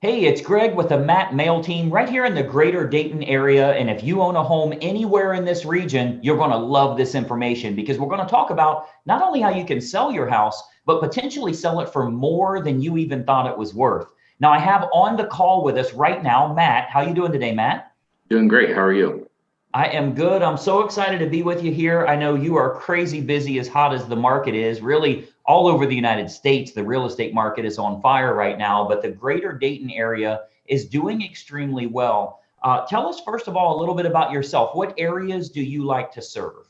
Hey, it's Greg with the Matt Mail Team right here in the greater Dayton area. And if you own a home anywhere in this region, you're going to love this information because we're going to talk about not only how you can sell your house, but potentially sell it for more than you even thought it was worth. Now, I have on the call with us right now, Matt. How you doing today, Matt? Doing great. How are you? I am good. I'm so excited to be with you here. I know you are crazy busy, as hot as the market is. Really, all over the United States, the real estate market is on fire right now, but the greater Dayton area is doing extremely well. Tell us, first of all, a little bit about yourself. What areas do you like to serve?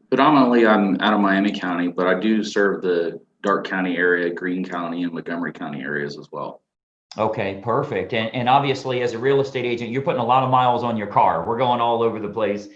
Predominantly, I'm out of Miami County, but I do serve the Dark County area, Greene County, and Montgomery County areas as well. Okay, perfect. And obviously, as a real estate agent, you're putting a lot of miles on your car. We're going all over the place,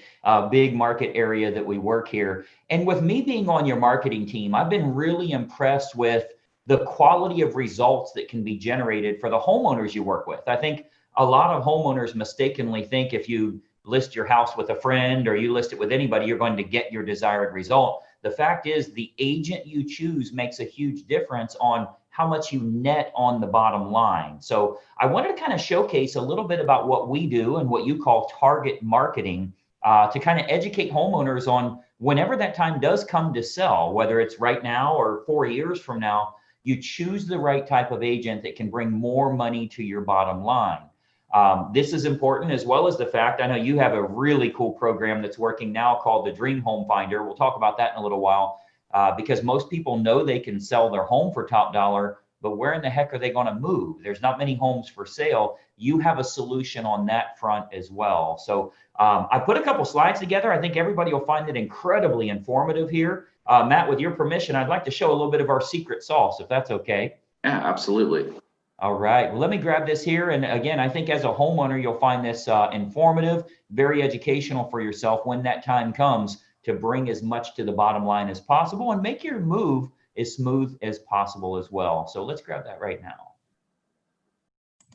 big market area that we work here. And with me being on your marketing team, I've been really impressed with the quality of results that can be generated for the homeowners you work with. I think a lot of homeowners mistakenly think if you list your house with a friend or you list it with anybody, you're going to get your desired result. The fact is, the agent you choose makes a huge difference on how much you net on the bottom line. So I wanted to kind of showcase a little bit about what we do and what you call target marketing to kind of educate homeowners on whenever that time does come to sell, whether it's right now or 4 years from now, you choose the right type of agent that can bring more money to your bottom line. This is important as well as the fact I know you have a really cool program that's working now called the Dream Home Finder. We'll talk about that in a little while because most people know they can sell their home for top dollar, but where in the heck are they going to move? There's not many homes for sale. You have a solution on that front as well. So I put a couple slides together. I think everybody will find it incredibly informative here. Matt, with your permission, I'd like to show a little bit of our secret sauce, if that's okay. Yeah, absolutely. All right. Well, let me grab this here. And again, I think as a homeowner, you'll find this informative, very educational for yourself when that time comes to bring as much to the bottom line as possible and make your move as smooth as possible as well. So let's grab that right now.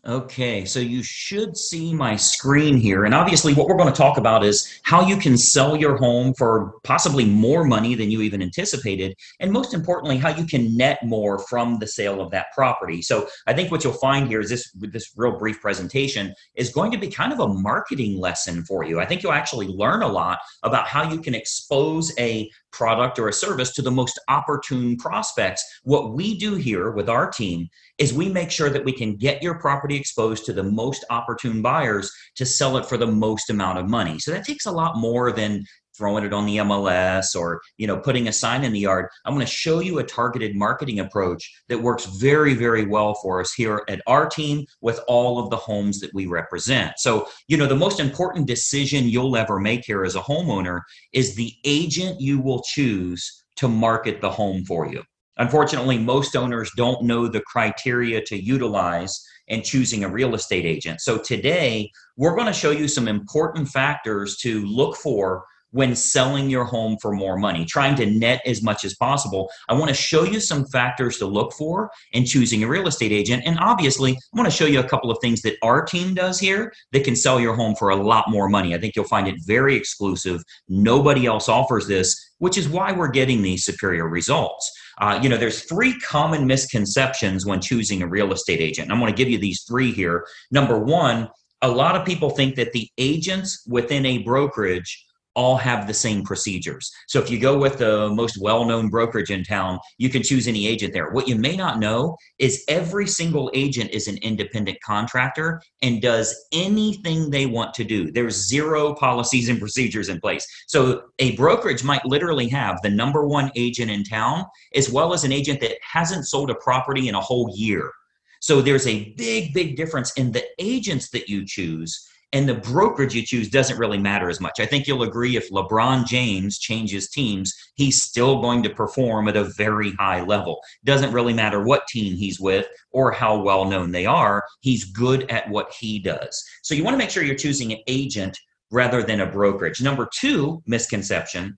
Okay, so you should see my screen here. And obviously, what we're going to talk about is how you can sell your home for possibly more money than you even anticipated. And most importantly, how you can net more from the sale of that property. So I think what you'll find here is this real brief presentation is going to be kind of a marketing lesson for you. I think you'll actually learn a lot about how you can expose a product or a service to the most opportune prospects. What we do here with our team is we make sure that we can get your property exposed to the most opportune buyers to sell it for the most amount of money. So that takes a lot more than throwing it on the MLS or putting a sign in the yard. I'm going to show you a targeted marketing approach that works very, very well for us here at our team with all of the homes that we represent. So the most important decision you'll ever make here as a homeowner is the agent you will choose to market the home for you. Unfortunately, most owners don't know the criteria to utilize in choosing a real estate agent. So today, we're going to show you some important factors to look for when selling your home for more money, trying to net as much as possible. I want to show you some factors to look for in choosing a real estate agent. And obviously, I want to show you a couple of things that our team does here that can sell your home for a lot more money. I think you'll find it very exclusive. Nobody else offers this, which is why we're getting these superior results. There's three common misconceptions when choosing a real estate agent. And I'm going to give you these three here. Number one, a lot of people think that the agents within a brokerage all have the same procedures. So if you go with the most well-known brokerage in town, you can choose any agent there. What you may not know is every single agent is an independent contractor and does anything they want to do. There's zero policies and procedures in place. So a brokerage might literally have the number one agent in town, as well as an agent that hasn't sold a property in a whole year. So there's a big, big difference in the agents that you choose, and the brokerage you choose doesn't really matter as much. I think you'll agree if LeBron James changes teams, he's still going to perform at a very high level. Doesn't really matter what team he's with or how well known they are. He's good at what he does. So you want to make sure you're choosing an agent rather than a brokerage. Number two misconception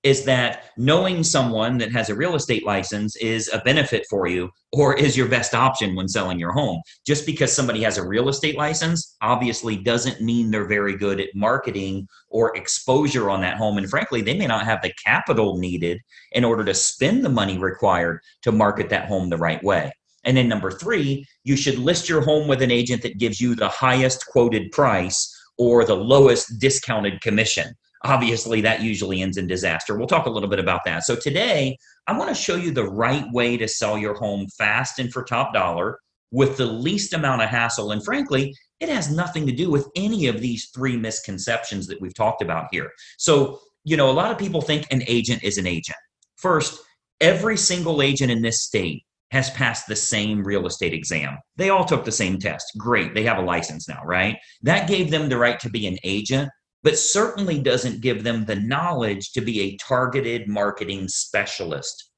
is that knowing someone that has a real estate license is a benefit for you or is your best option when selling your home. Just because somebody has a real estate license obviously doesn't mean they're very good at marketing or exposure on that home. And frankly, they may not have the capital needed in order to spend the money required to market that home the right way. And then number three, you should list your home with an agent that gives you the highest quoted price or the lowest discounted commission. Obviously, that usually ends in disaster. We'll talk a little bit about that. So today, I want to show you the right way to sell your home fast and for top dollar with the least amount of hassle. And frankly, it has nothing to do with any of these three misconceptions that we've talked about here. So, a lot of people think an agent is an agent. First, every single agent in this state has passed the same real estate exam. They all took the same test. Great. They have a license now, right? That gave them the right to be an agent, but certainly doesn't give them the knowledge to be a targeted marketing specialist.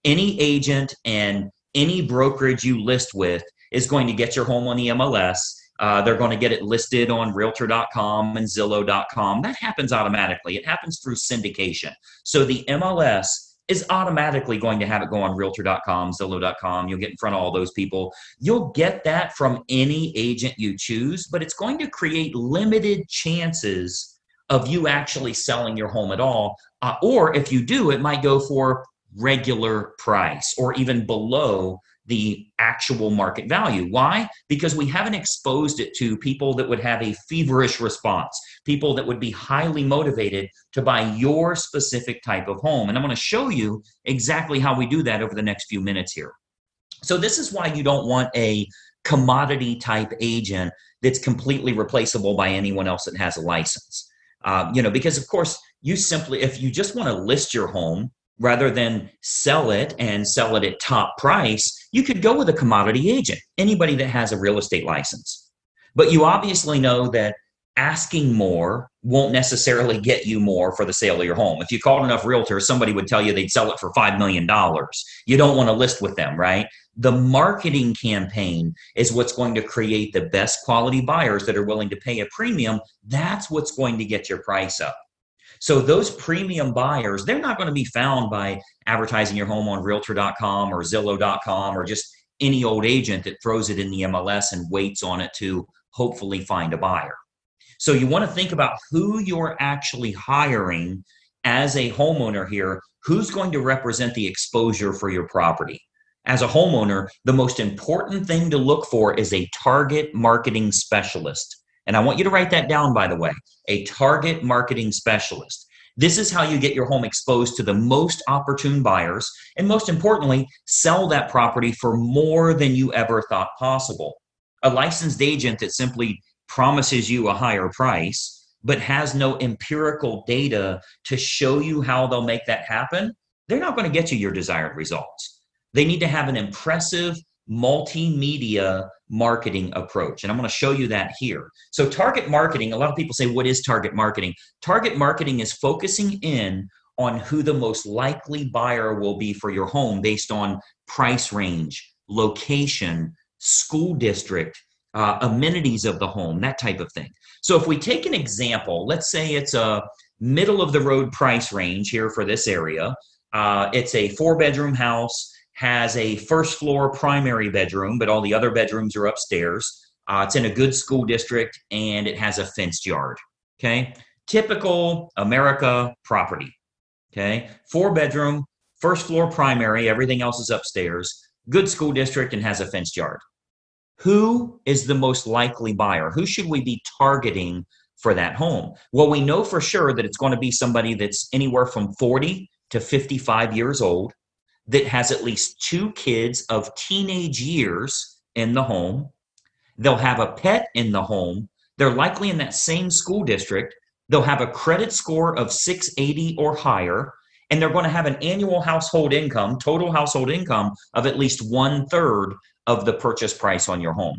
Any agent and any brokerage you list with is going to get your home on the MLS. They're going to get it listed on Realtor.com and Zillow.com. That happens automatically. It happens through syndication. So the MLS is automatically going to have it go on Realtor.com, Zillow.com. You'll get in front of all those people. You'll get that from any agent you choose, but it's going to create limited chances of you actually selling your home at all. Or if you do, it might go for regular price or even below the actual market value. Why? Because we haven't exposed it to people that would have a feverish response, people that would be highly motivated to buy your specific type of home. And I'm going to show you exactly how we do that over the next few minutes here. So this is why you don't want a commodity type agent that's completely replaceable by anyone else that has a license. Because of course, if you just want to list your home rather than sell it and sell it at top price, you could go with a commodity agent, anybody that has a real estate license. But you obviously know that asking more won't necessarily get you more for the sale of your home. If you called enough realtors, somebody would tell you they'd sell it for $5 million. You don't want to list with them, right? The marketing campaign is what's going to create the best quality buyers that are willing to pay a premium. That's what's going to get your price up. So those premium buyers, they're not going to be found by advertising your home on Realtor.com or Zillow.com or just any old agent that throws it in the MLS and waits on it to hopefully find a buyer. So you want to think about who you're actually hiring as a homeowner here, who's going to represent the exposure for your property. As a homeowner, the most important thing to look for is a target marketing specialist. And I want you to write that down, by the way, a target marketing specialist. This is how you get your home exposed to the most opportune buyers, and most importantly, sell that property for more than you ever thought possible. A licensed agent that simply promises you a higher price, but has no empirical data to show you how they'll make that happen, they're not going to get you your desired results. They need to have an impressive multimedia marketing approach. And I'm going to show you that here. So target marketing, a lot of people say, what is target marketing? Target marketing is focusing in on who the most likely buyer will be for your home based on price range, location, school district, amenities of the home, that type of thing. So if we take an example, let's say it's a middle of the road price range here for this area. It's a 4-bedroom house, has a first floor primary bedroom, but all the other bedrooms are upstairs. It's in a good school district and it has a fenced yard. Okay. Typical America property. Okay. 4-bedroom, first floor primary, everything else is upstairs, good school district and has a fenced yard. Who is the most likely buyer? Who should we be targeting for that home? Well, we know for sure that it's going to be somebody that's anywhere from 40 to 55 years old, that has at least 2 kids of teenage years in the home. They'll have a pet in the home. They're likely in that same school district. They'll have a credit score of 680 or higher, and they're going to have an annual household income, total household income of at least 1/3 of the purchase price on your home.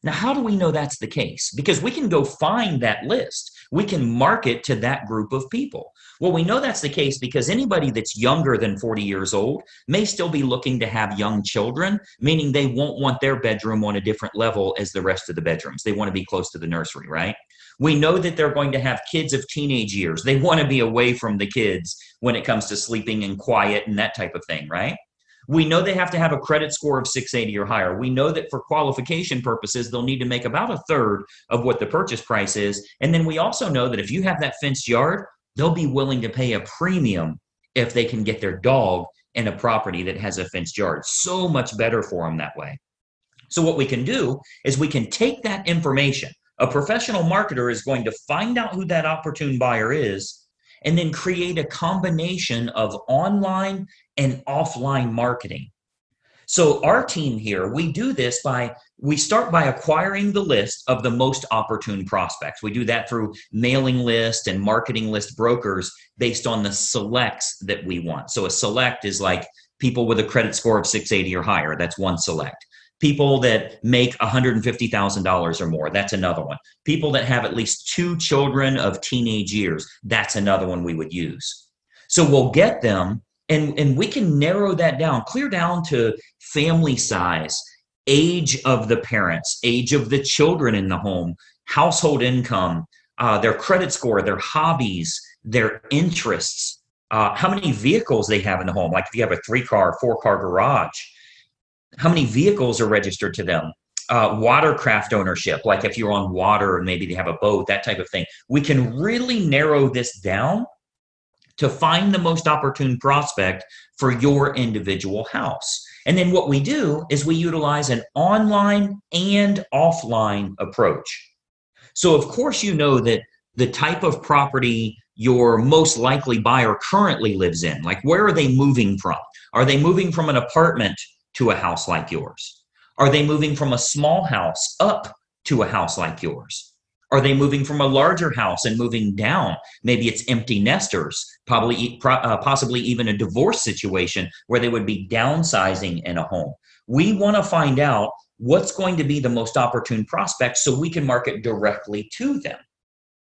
Now, how do we know that's the case? Because we can go find that list. We can market to that group of people. Well, we know that's the case because anybody that's younger than 40 years old may still be looking to have young children, meaning they won't want their bedroom on a different level as the rest of the bedrooms. They want to be close to the nursery, right? We know that they're going to have kids of teenage years. They want to be away from the kids when it comes to sleeping and quiet and that type of thing, right? We know they have to have a credit score of 680 or higher. We know that for qualification purposes, they'll need to make about 1/3 of what the purchase price is. And then we also know that if you have that fenced yard, they'll be willing to pay a premium if they can get their dog in a property that has a fenced yard. So much better for them that way. So what we can do is we can take that information. A professional marketer is going to find out who that opportune buyer is and then create a combination of online and offline marketing. So our team here, we do this by, we start by acquiring the list of the most opportune prospects. We do that through mailing list and marketing list brokers based on the selects that we want. So a select is like people with a credit score of 680 or higher. That's one select. People that make $150,000 or more, that's another one. People that have at least 2 children of teenage years, that's another one we would use. So we'll get them, and we can narrow that down, clear down to family size, age of the parents, age of the children in the home, household income, their credit score, their hobbies, their interests, how many vehicles they have in the home. Like if you have a 3-car, 4-car garage, how many vehicles are registered to them. Watercraft ownership, like if you're on water and maybe they have a boat, that type of thing. We can really narrow this down to find the most opportune prospect for your individual house. And then what we do is we utilize an online and offline approach. So of course, you know that the type of property your most likely buyer currently lives in, like where are they moving from? Are they moving from an apartment to a house like yours? Are they moving from a small house up to a house like yours? Are they moving from a larger house and moving down? Maybe it's empty nesters, possibly even a divorce situation where they would be downsizing in a home. We want to find out what's going to be the most opportune prospect so we can market directly to them.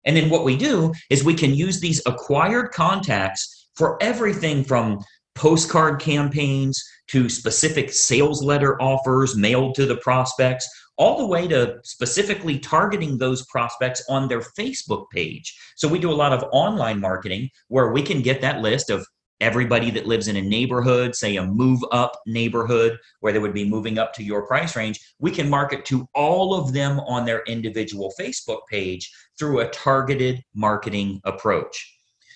And then what we do is we can use these acquired contacts for everything from postcard campaigns to specific sales letter offers mailed to the prospects, all the way to specifically targeting those prospects on their Facebook page. So we do a lot of online marketing where we can get that list of everybody that lives in a neighborhood, say a move up neighborhood where they would be moving up to your price range. We can market to all of them on their individual Facebook page through a targeted marketing approach.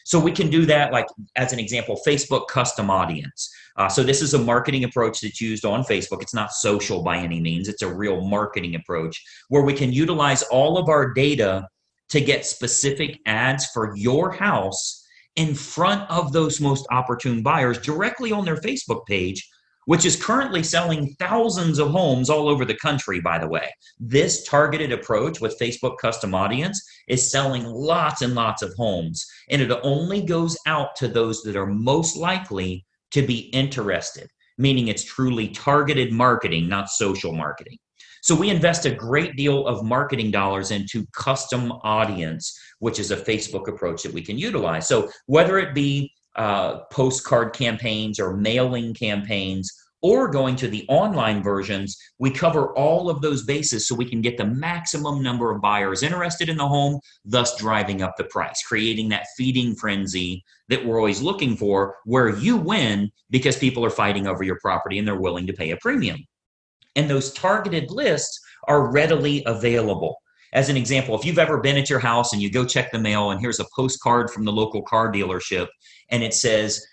So we can do that, like as an example, Facebook custom audience. So this is a marketing approach that's used on Facebook. It's not social by any means. It's a real marketing approach where we can utilize all of our data to get specific ads for your house in front of those most opportune buyers directly on their Facebook page, which is currently selling thousands of homes all over the country, by the way. This targeted approach with Facebook custom audience is selling lots and lots of homes, and it only goes out to those that are most likely to be interested, meaning it's truly targeted marketing, not social marketing. So we invest a great deal of marketing dollars into custom audience, which is a Facebook approach that we can utilize. So whether it be postcard campaigns or mailing campaigns or going to the online versions, we cover all of those bases so we can get the maximum number of buyers interested in the home, thus driving up the price, creating that feeding frenzy that we're always looking for, where you win because people are fighting over your property and they're willing to pay a premium. And those targeted lists are readily available. As an example, if you've ever been at your house and you go check the mail and here's a postcard from the local car dealership and it says,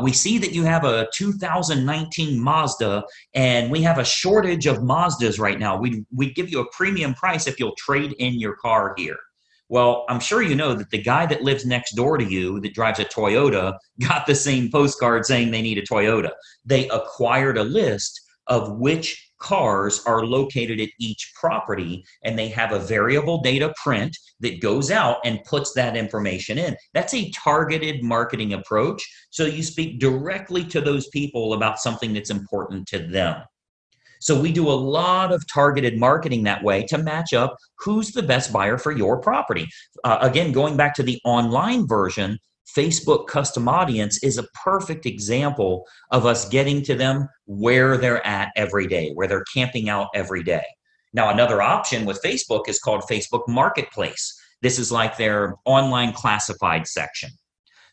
we see that you have a 2019 Mazda and we have a shortage of Mazdas right now. We'd give you a premium price if you'll trade in your car here. Well, I'm sure you know that the guy that lives next door to you that drives a Toyota got the same postcard saying they need a Toyota. They acquired a list of which cars are located at each property, and they have a variable data print that goes out and puts that information in. That's a targeted marketing approach. So you speak directly to those people about something that's important to them. So we do a lot of targeted marketing that way to match up who's the best buyer for your property. Again, going back to the online version, Facebook custom audience is a perfect example of us getting to them where they're at every day, where they're camping out every day. Now, another option with Facebook is called Facebook Marketplace. This is like their online classified section.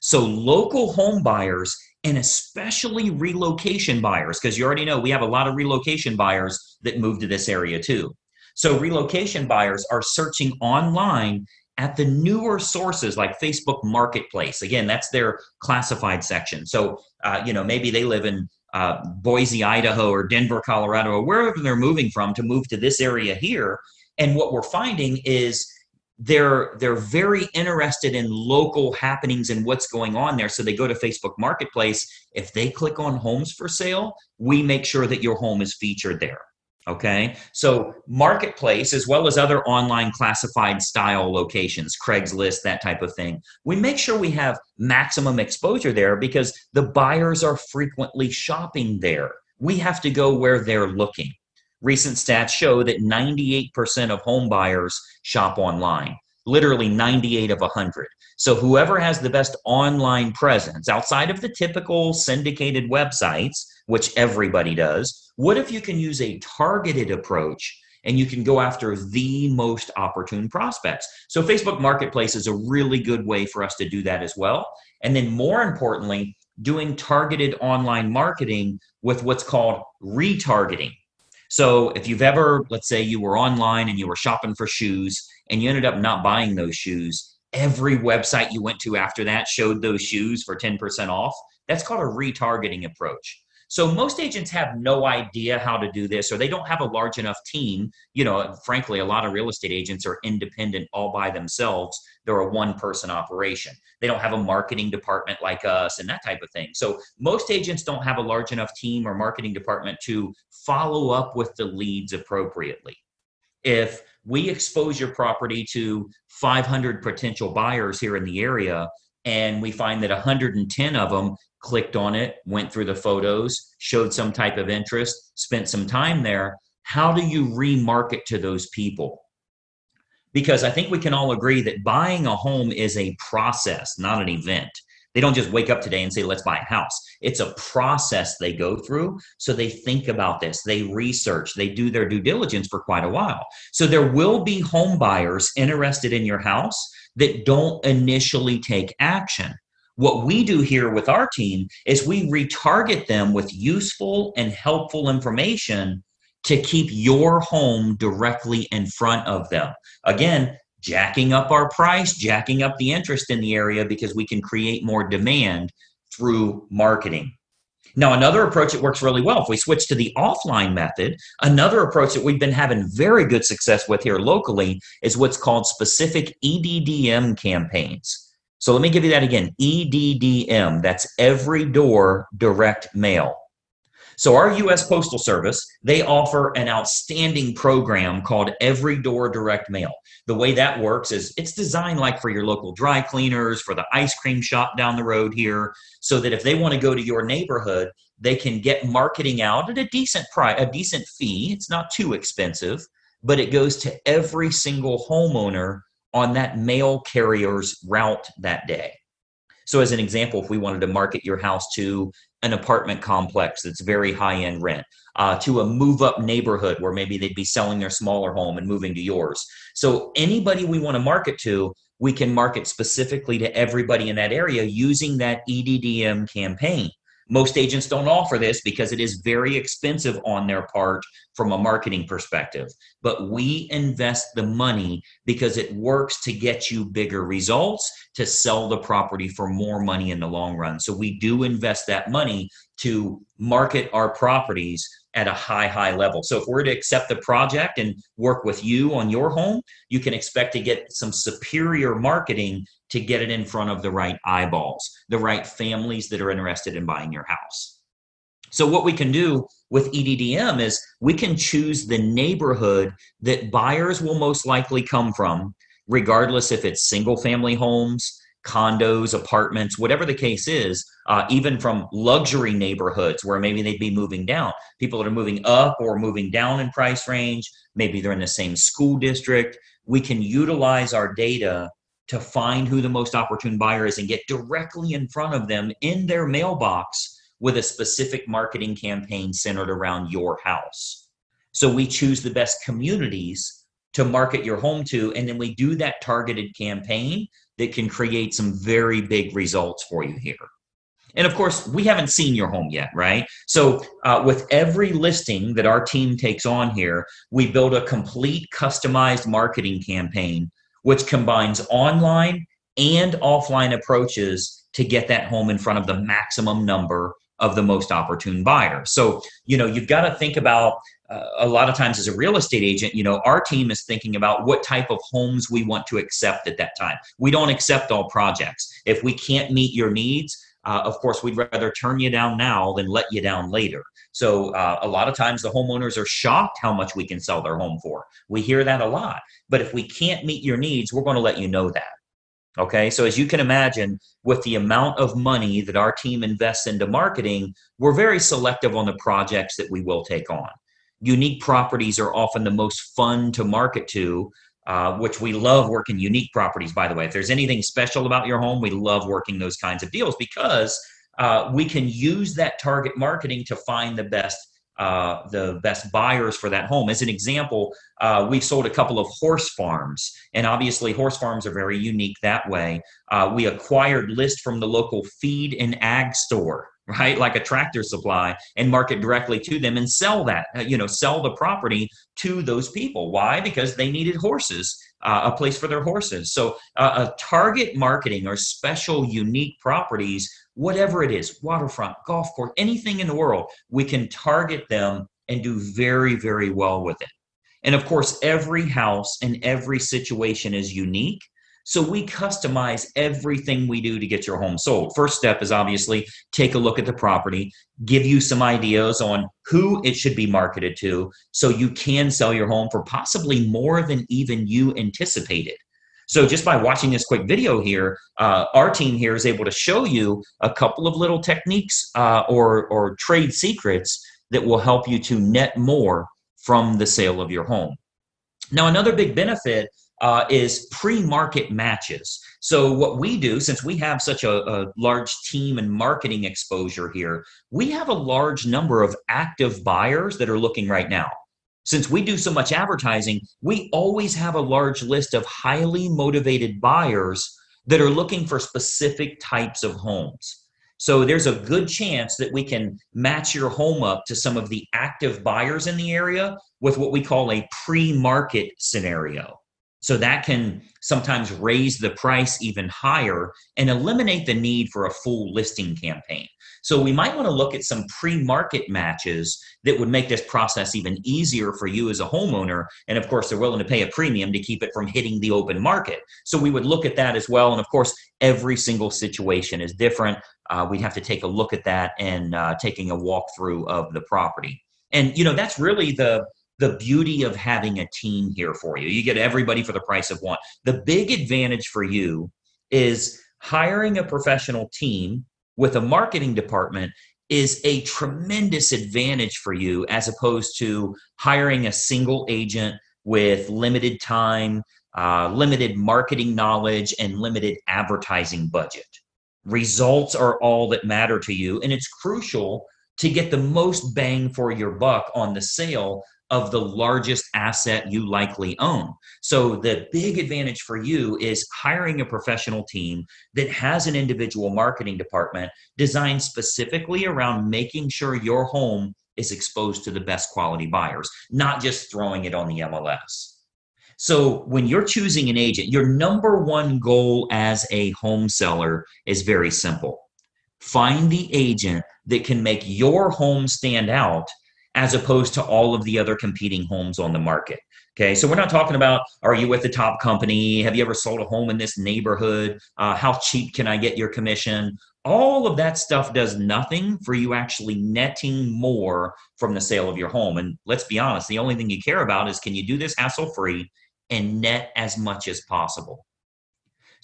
So local home buyers and especially relocation buyers, because you already know we have a lot of relocation buyers that move to this area too. So relocation buyers are searching online at the newer sources like Facebook Marketplace. Again, that's their classified section. So, maybe they live in Boise, Idaho, or Denver, Colorado, or wherever they're moving from to move to this area here. And what we're finding is they're very interested in local happenings and what's going on there. So they go to Facebook Marketplace. If they click on homes for sale, we make sure that your home is featured there. Okay, so Marketplace, as well as other online classified style locations, Craigslist, that type of thing, we make sure we have maximum exposure there because the buyers are frequently shopping there. We have to go where they're looking. Recent stats show that 98% of home buyers shop online, literally 98 of 100. So whoever has the best online presence outside of the typical syndicated websites, which everybody does, what if you can use a targeted approach and you can go after the most opportune prospects? So Facebook Marketplace is a really good way for us to do that as well. And then more importantly, doing targeted online marketing with what's called retargeting. So if you've ever, let's say you were online and you were shopping for shoes and you ended up not buying those shoes, every website you went to after that showed those shoes for 10% off. That's called a retargeting approach. So most agents have no idea how to do this, or they don't have a large enough team. Frankly, a lot of real estate agents are independent all by themselves. They're a one-person operation. They don't have a marketing department like us and that type of thing. So most agents don't have a large enough team or marketing department to follow up with the leads appropriately. If we expose your property to 500 potential buyers here in the area, and we find that 110 of them clicked on it, went through the photos, showed some type of interest, spent some time there, how do you remarket to those people? Because I think we can all agree that buying a home is a process, not an event. They don't just wake up today and say, let's buy a house. It's a process they go through. So they think about this, they research, they do their due diligence for quite a while. So there will be home buyers interested in your house that don't initially take action. What we do here with our team is we retarget them with useful and helpful information to keep your home directly in front of them. Again, jacking up our price, jacking up the interest in the area because we can create more demand through marketing. Now, another approach that works really well, if we switch to the offline method, another approach that we've been having very good success with here locally is what's called specific EDDM campaigns. So let me give you that again, EDDM, that's every door direct mail. So our U.S. Postal Service, they offer an outstanding program called Every Door Direct Mail. The way that works is it's designed like for your local dry cleaners, for the ice cream shop down the road here, so that if they want to go to your neighborhood, they can get marketing out at a decent price, a decent fee. It's not too expensive, but it goes to every single homeowner on that mail carrier's route that day. So as an example, if we wanted to market your house to an apartment complex that's very high-end rent, to a move-up neighborhood where maybe they'd be selling their smaller home and moving to yours. So anybody we want to market to, we can market specifically to everybody in that area using that EDDM campaign. Most agents don't offer this because it is very expensive on their part from a marketing perspective. But we invest the money because it works to get you bigger results, to sell the property for more money in the long run. So we do invest that money to market our properties at a high level. So if we're to accept the project and work with you on your home, you can expect to get some superior marketing to get it in front of the right eyeballs, the right families that are interested in buying your house. So what we can do with EDDM is we can choose the neighborhood that buyers will most likely come from, regardless if it's single family homes, condos, apartments, whatever the case is, even from luxury neighborhoods where maybe they'd be moving down. People that are moving up or moving down in price range, maybe they're in the same school district. We can utilize our data to find who the most opportune buyer is and get directly in front of them in their mailbox with a specific marketing campaign centered around your house. So we choose the best communities to market your home to, and then we do that targeted campaign that can create some very big results for you here. And of course, we haven't seen your home yet, right? So with every listing that our team takes on here, we build a complete customized marketing campaign which combines online and offline approaches to get that home in front of the maximum number of the most opportune buyers. So, you've got to think about a lot of times as a real estate agent, our team is thinking about what type of homes we want to accept at that time. We don't accept all projects. If we can't meet your needs, of course, we'd rather turn you down now than let you down later. So a lot of times the homeowners are shocked how much we can sell their home for. We hear that a lot. But if we can't meet your needs, we're going to let you know that. Okay, so as you can imagine, with the amount of money that our team invests into marketing, we're very selective on the projects that we will take on. Unique properties are often the most fun to market to, which we love working unique properties, by the way. If there's anything special about your home, we love working those kinds of deals because we can use that target marketing to find the best buyers for that home. As an example, we've sold a couple of horse farms, and obviously horse farms are very unique that way. We acquired list from the local feed and ag store, right? Like a Tractor Supply, and market directly to them and sell that, sell the property to those people. Why? Because they needed horses, a place for their horses. So a target marketing or special unique properties, whatever it is, waterfront, golf course, anything in the world, we can target them and do very, very well with it. And of course, every house and every situation is unique. So we customize everything we do to get your home sold. First step is obviously take a look at the property, give you some ideas on who it should be marketed to so you can sell your home for possibly more than even you anticipated. So just by watching this quick video here, our team here is able to show you a couple of little techniques or trade secrets that will help you to net more from the sale of your home. Now, another big benefit is pre-market matches. So what we do, since we have such a large team and marketing exposure here, we have a large number of active buyers that are looking right now. Since we do so much advertising, we always have a large list of highly motivated buyers that are looking for specific types of homes. So there's a good chance that we can match your home up to some of the active buyers in the area with what we call a pre-market scenario. So that can sometimes raise the price even higher and eliminate the need for a full listing campaign. So we might want to look at some pre-market matches that would make this process even easier for you as a homeowner. And of course, they're willing to pay a premium to keep it from hitting the open market. So we would look at that as well. And of course, every single situation is different. We'd have to take a look at that and taking a walkthrough of the property. And, that's really the beauty of having a team here for you. You get everybody for the price of one. The big advantage for you is hiring a professional team with a marketing department is a tremendous advantage for you as opposed to hiring a single agent with limited time, limited marketing knowledge, and limited advertising budget. Results are all that matter to you, and it's crucial to get the most bang for your buck on the sale of the largest asset you likely own. So the big advantage for you is hiring a professional team that has an individual marketing department designed specifically around making sure your home is exposed to the best quality buyers, not just throwing it on the MLS. So when you're choosing an agent, your number one goal as a home seller is very simple. Find the agent that can make your home stand out as opposed to all of the other competing homes on the market. Okay, so we're not talking about, are you with the top company? Have you ever sold a home in this neighborhood? How cheap can I get your commission? All of that stuff does nothing for you actually netting more from the sale of your home. And let's be honest, the only thing you care about is, can you do this hassle-free and net as much as possible?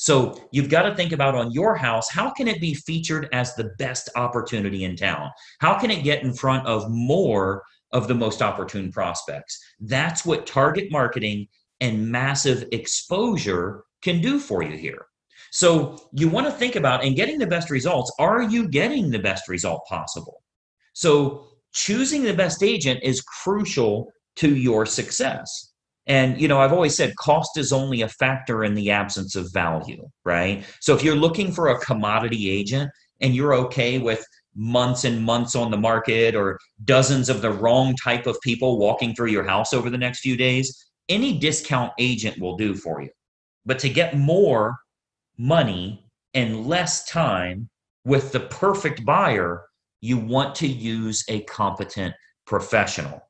So you've got to think about, on your house, how can it be featured as the best opportunity in town? How can it get in front of more of the most opportune prospects? That's what target marketing and massive exposure can do for you here. So you want to think about, in getting the best results, are you getting the best result possible? So choosing the best agent is crucial to your success. And, I've always said cost is only a factor in the absence of value, right? So if you're looking for a commodity agent and you're okay with months and months on the market or dozens of the wrong type of people walking through your house over the next few days, any discount agent will do for you. But to get more money and less time with the perfect buyer, you want to use a competent professional.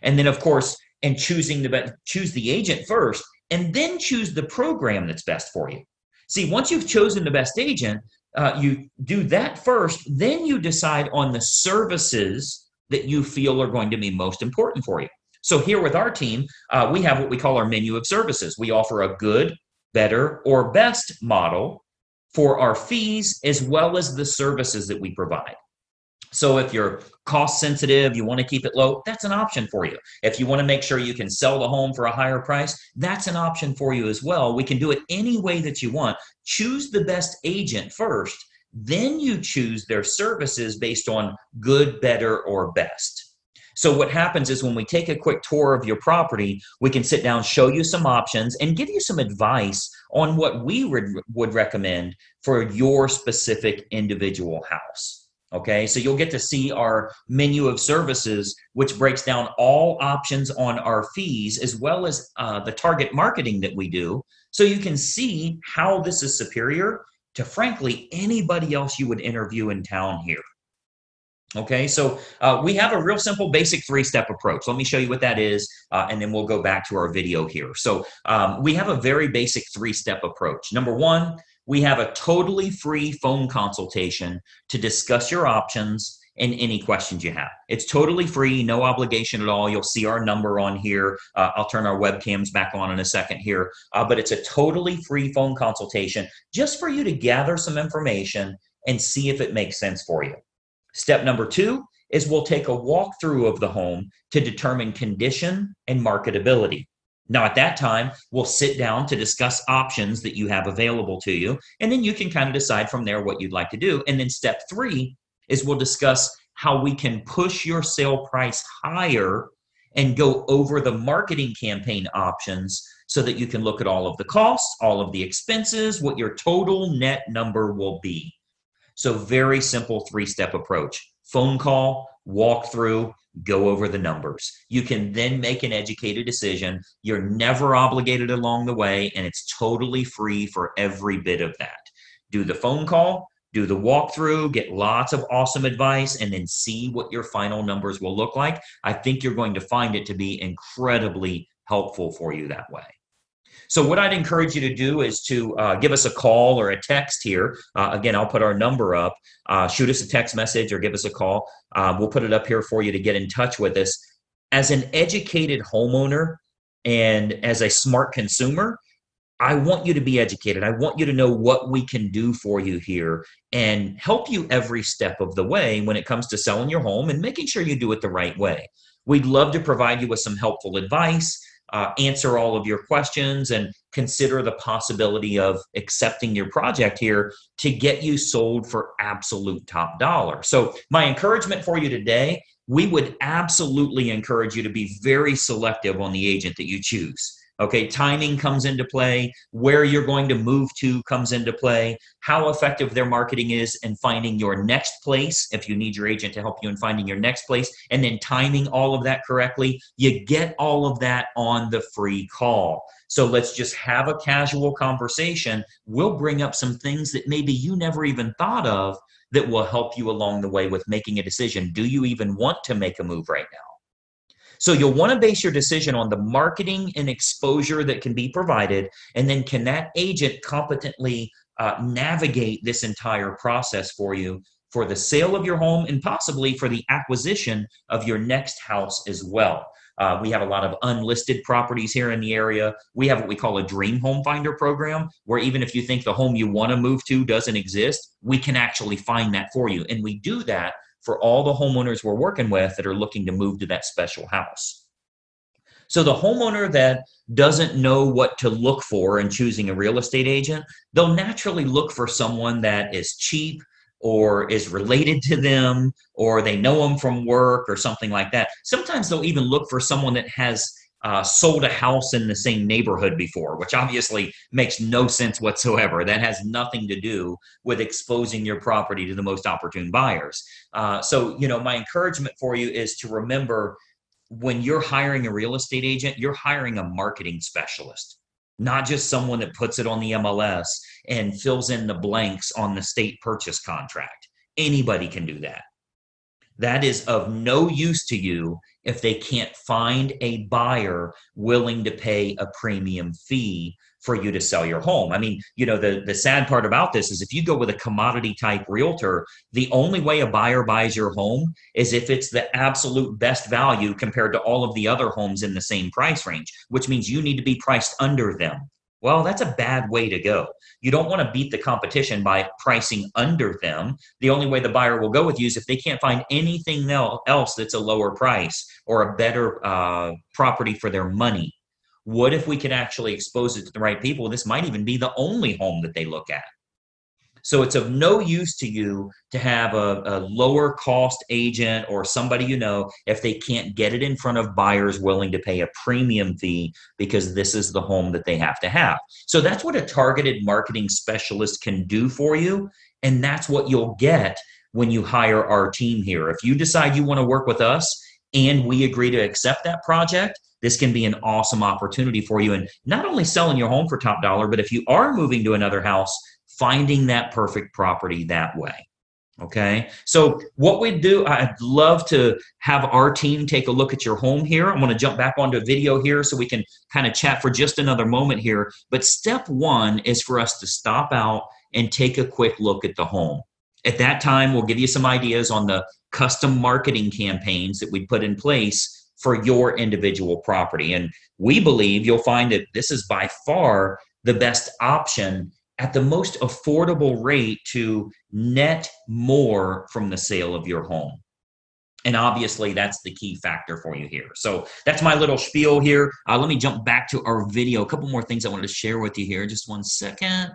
And then, of course, and choose the agent first, and then choose the program that's best for you. See, once you've chosen the best agent, you do that first, then you decide on the services that you feel are going to be most important for you. So here with our team, we have what we call our menu of services. We offer a good, better, or best model for our fees as well as the services that we provide. So if you're cost sensitive, you want to keep it low, that's an option for you. If you want to make sure you can sell the home for a higher price, that's an option for you as well. We can do it any way that you want. Choose the best agent first, then you choose their services based on good, better, or best. So what happens is when we take a quick tour of your property, we can sit down, show you some options, and give you some advice on what we would recommend for your specific individual house. Okay, so you'll get to see our menu of services, which breaks down all options on our fees, as well as the target marketing that we do. So you can see how this is superior to, frankly, anybody else you would interview in town here. Okay, so we have a real simple basic three-step approach. Let me show you what that is, and then we'll go back to our video here. So we have a very basic three-step approach. Number one, we have a totally free phone consultation to discuss your options and any questions you have. It's totally free, no obligation at all. You'll see our number on here. I'll turn our webcams back on in a second here, but it's a totally free phone consultation just for you to gather some information and see if it makes sense for you. Step number two is we'll take a walkthrough of the home to determine condition and marketability. Now, at that time, we'll sit down to discuss options that you have available to you, and then you can kind of decide from there what you'd like to do. And then step three is we'll discuss how we can push your sale price higher and go over the marketing campaign options so that you can look at all of the costs, all of the expenses, what your total net number will be. So very simple three-step approach. Phone call, walk through, go over the numbers. You can then make an educated decision. You're never obligated along the way, and it's totally free for every bit of that. Do the phone call, do the walkthrough, get lots of awesome advice, and then see what your final numbers will look like. I think you're going to find it to be incredibly helpful for you that way. So what I'd encourage you to do is to give us a call or a text here. Again, I'll put our number up. Shoot us a text message or give us a call. We'll put it up here for you to get in touch with us. As an educated homeowner and as a smart consumer, I want you to be educated. I want you to know what we can do for you here and help you every step of the way when it comes to selling your home and making sure you do it the right way. We'd love to provide you with some helpful advice, answer all of your questions, and consider the possibility of accepting your project here to get you sold for absolute top dollar. So my encouragement for you today, we would absolutely encourage you to be very selective on the agent that you choose. Okay, timing comes into play, where you're going to move to comes into play, how effective their marketing is in finding your next place, if you need your agent to help you in finding your next place, and then timing all of that correctly. You get all of that on the free call. So let's just have a casual conversation. We'll bring up some things that maybe you never even thought of that will help you along the way with making a decision. Do you even want to make a move right now? So you'll want to base your decision on the marketing and exposure that can be provided, and then can that agent competently navigate this entire process for you for the sale of your home and possibly for the acquisition of your next house as well. We have a lot of unlisted properties here in the area. We have what we call a dream home finder program, where even if you think the home you want to move to doesn't exist, we can actually find that for you. And we do that for all the homeowners we're working with that are looking to move to that special house. So the homeowner that doesn't know what to look for in choosing a real estate agent, they'll naturally look for someone that is cheap or is related to them, or they know them from work or something like that. Sometimes they'll even look for someone that has sold a house in the same neighborhood before, which obviously makes no sense whatsoever. That has nothing to do with exposing your property to the most opportune buyers. So, my encouragement for you is to remember, when you're hiring a real estate agent, you're hiring a marketing specialist. not just someone that puts it on the MLS and fills in the blanks on the state purchase contract. Anybody can do that. That is of no use to you if they can't find a buyer willing to pay a premium fee for you to sell your home. I mean, the sad part about this is if you go with a commodity type realtor, the only way a buyer buys your home is if it's the absolute best value compared to all of the other homes in the same price range, which means you need to be priced under them. Well, that's a bad way to go. You don't want to beat the competition by pricing under them. The only way the buyer will go with you is if they can't find anything else that's a lower price or a better property for their money. What if we could actually expose it to the right people? This might even be the only home that they look at. So it's of no use to you to have a lower cost agent or somebody if they can't get it in front of buyers willing to pay a premium fee because this is the home that they have to have. So that's what a targeted marketing specialist can do for you. And that's what you'll get when you hire our team here. If you decide you want to work with us and we agree to accept that project, this can be an awesome opportunity for you. And not only selling your home for top dollar, but if you are moving to another house, finding that perfect property that way. Okay. So what we do, I'd love to have our team take a look at your home here. I'm going to jump back onto a video here so we can kind of chat for just another moment here. But step one is for us to stop out and take a quick look at the home. At that time, we'll give you some ideas on the custom marketing campaigns that we put in place for your individual property. And we believe you'll find that this is by far the best option at the most affordable rate to net more from the sale of your home. And obviously, that's the key factor for you here. So that's my little spiel here. Let me jump back to our video. A couple more things I wanted to share with you here. Just one second.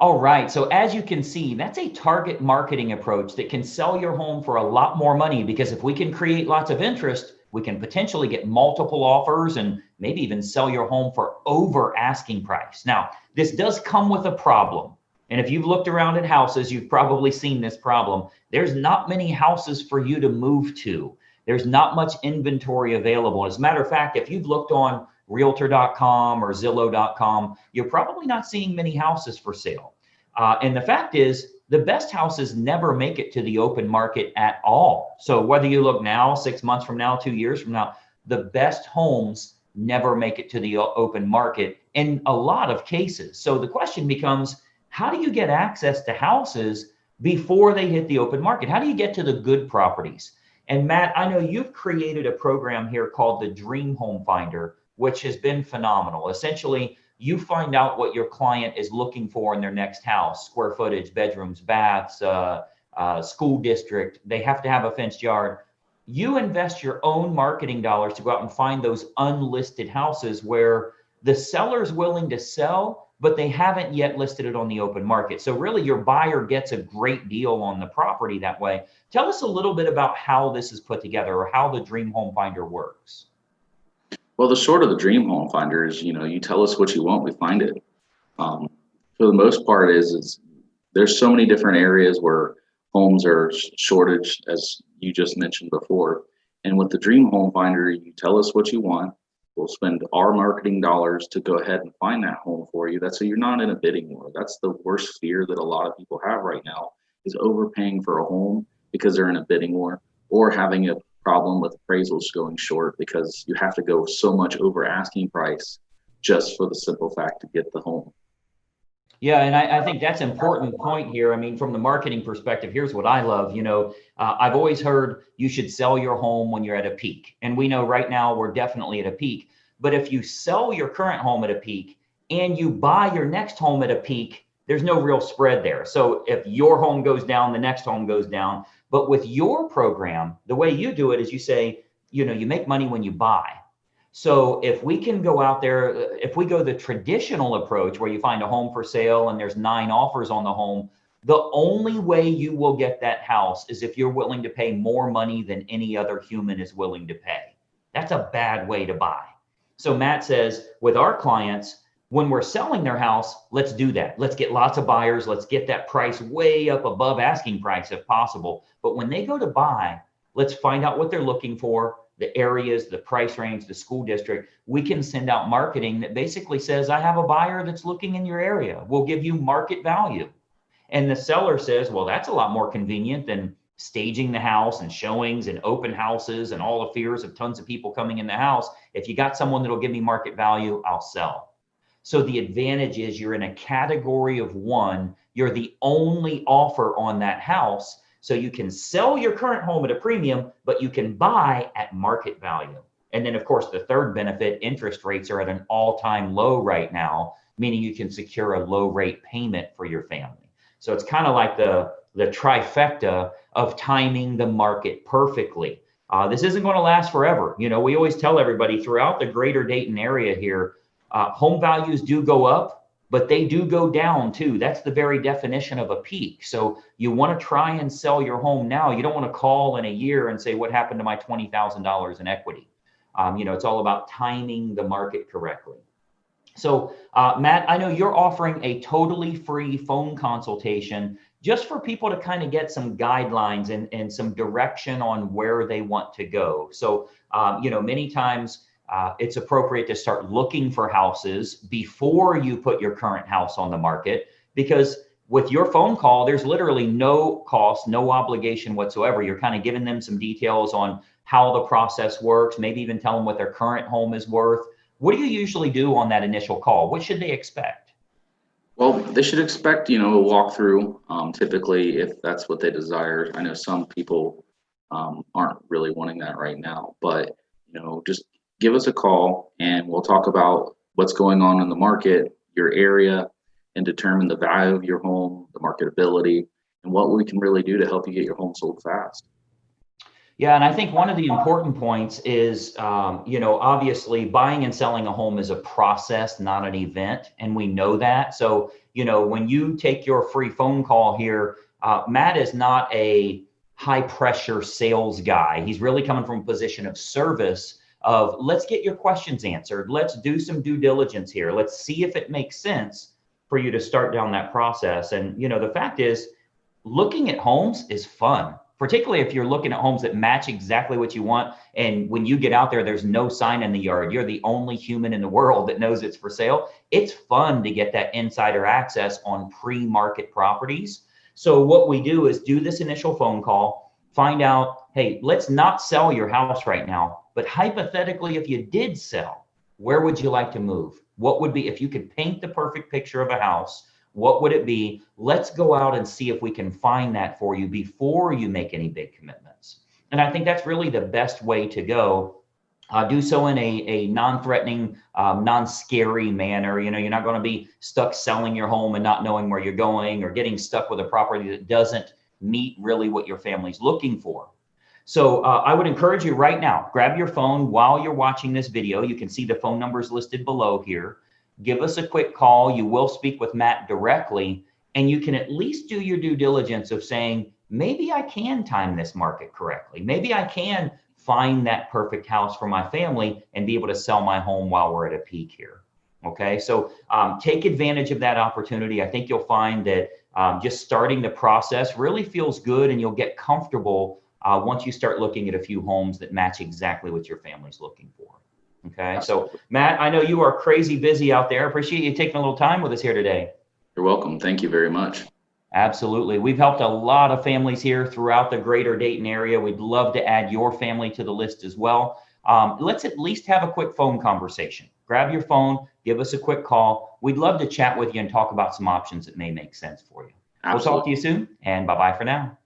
All right, so as you can see, that's a target marketing approach that can sell your home for a lot more money, because if we can create lots of interest, we can potentially get multiple offers and maybe even sell your home for over asking price. Now, this does come with a problem. And if you've looked around at houses, you've probably seen this problem. There's not many houses for you to move to. There's not much inventory available. As a matter of fact, if you've looked on Realtor.com or Zillow.com, you're probably not seeing many houses for sale. And the fact is, the best houses never make it to the open market at all. So whether you look now, 6 months from now, 2 years from now, the best homes never make it to the open market in a lot of cases. So the question becomes, how do you get access to houses before they hit the open market? How do you get to the good properties? And Matt, I know you've created a program here called the Dream Home Finder, which has been phenomenal. Essentially, you find out what your client is looking for in their next house: square footage, bedrooms, baths, school district. They have to have a fenced yard. You invest your own marketing dollars to go out and find those unlisted houses where the seller's willing to sell, but they haven't yet listed it on the open market. So really, your buyer gets a great deal on the property that way. Tell us a little bit about how this is put together, or how the Dream Home Finder works. Well, the short of the Dream Home Finder is, you tell us what you want, we find it. For the most part, is there's so many different areas where homes are shortage, as you just mentioned before. And with the Dream Home Finder, you tell us what you want. We'll spend our marketing dollars to go ahead and find that home for you. That's so you're not in a bidding war. That's the worst fear that a lot of people have right now, is overpaying for a home because they're in a bidding war, or having a problem with appraisals going short because you have to go so much over asking price just for the simple fact to get the home. Yeah, and I think that's an important point here. I mean, from the marketing perspective, here's what I love. I've always heard you should sell your home when you're at a peak. And we know right now we're definitely at a peak. But if you sell your current home at a peak and you buy your next home at a peak, there's no real spread there. So if your home goes down, the next home goes down. But with your program, the way you do it is you say, you make money when you buy. So if we can go out there, if we go the traditional approach where you find a home for sale and there's 9 offers on the home, the only way you will get that house is if you're willing to pay more money than any other human is willing to pay. That's a bad way to buy. So Matt says, with our clients, when we're selling their house, let's do that. Let's get lots of buyers. Let's get that price way up above asking price if possible. But when they go to buy, let's find out what they're looking for. the areas, the price range, the school district, we can send out marketing that basically says, I have a buyer that's looking in your area. We'll give you market value. And the seller says, well, that's a lot more convenient than staging the house and showings and open houses and all the fears of tons of people coming in the house. If you got someone that'll give me market value, I'll sell. So the advantage is you're in a category of one. You're the only offer on that house. So you can sell your current home at a premium, but you can buy at market value. And then, of course, the third benefit, interest rates are at an all-time low right now, meaning you can secure a low rate payment for your family. So it's kind of like the trifecta of timing the market perfectly. This isn't going to last forever. You know, we always tell everybody throughout the greater Dayton area here, home values do go up, but they do go down too. That's the very definition of a peak. So you want to try and sell your home now. You don't want to call in a year and say, what happened to my $20,000 in equity? You know, it's all about timing the market correctly. So, Matt, I know you're offering a totally free phone consultation just for people to kind of get some guidelines and some direction on where they want to go. So, you know, many times it's appropriate to start looking for houses before you put your current house on the market, because with your phone call, there's literally no cost, no obligation whatsoever. You're kind of giving them some details on how the process works, maybe even tell them what their current home is worth. What do you usually do on that initial call? What should they expect? Well, they should expect, a walkthrough, typically, if that's what they desire. I know some people aren't really wanting that right now, but, just give us a call and we'll talk about what's going on in the market, your area, and determine the value of your home, the marketability, and what we can really do to help you get your home sold fast. Yeah, and I think one of the important points is, obviously buying and selling a home is a process, not an event, and we know that. So, when you take your free phone call here, Matt is not a high pressure sales guy. He's really coming from a position of service of let's get your questions answered. Let's do some due diligence here. Let's see if it makes sense for you to start down that process. And, the fact is, looking at homes is fun, particularly if you're looking at homes that match exactly what you want. And when you get out there, there's no sign in the yard. You're the only human in the world that knows it's for sale. It's fun to get that insider access on pre-market properties. So what we do is do this initial phone call, find out, hey, let's not sell your house right now, but hypothetically, if you did sell, where would you like to move? What would be, if you could paint the perfect picture of a house, what would it be? Let's go out and see if we can find that for you before you make any big commitments. And I think that's really the best way to go. Do so in a non-threatening, non-scary manner. You're not going to be stuck selling your home and not knowing where you're going, or getting stuck with a property that doesn't meet really what your family's looking for. So I would encourage you right now, grab your phone while you're watching this video. You can see the phone numbers listed below here. Give us a quick call. You will speak with Matt directly, and you can at least do your due diligence of saying, maybe I can time this market correctly. Maybe I can find that perfect house for my family and be able to sell my home while we're at a peak here. Okay, so take advantage of that opportunity. I think you'll find that just starting the process really feels good, and you'll get comfortable once you start looking at a few homes that match exactly what your family's looking for. Okay, so Matt, I know you are crazy busy out there. Appreciate you taking a little time with us here today. You're welcome. Thank you very much. Absolutely. We've helped a lot of families here throughout the greater Dayton area. We'd love to add your family to the list as well. Let's at least have a quick phone conversation. Grab your phone, give us a quick call. We'd love to chat with you and talk about some options that may make sense for you. Absolutely. We'll talk to you soon, and bye-bye for now.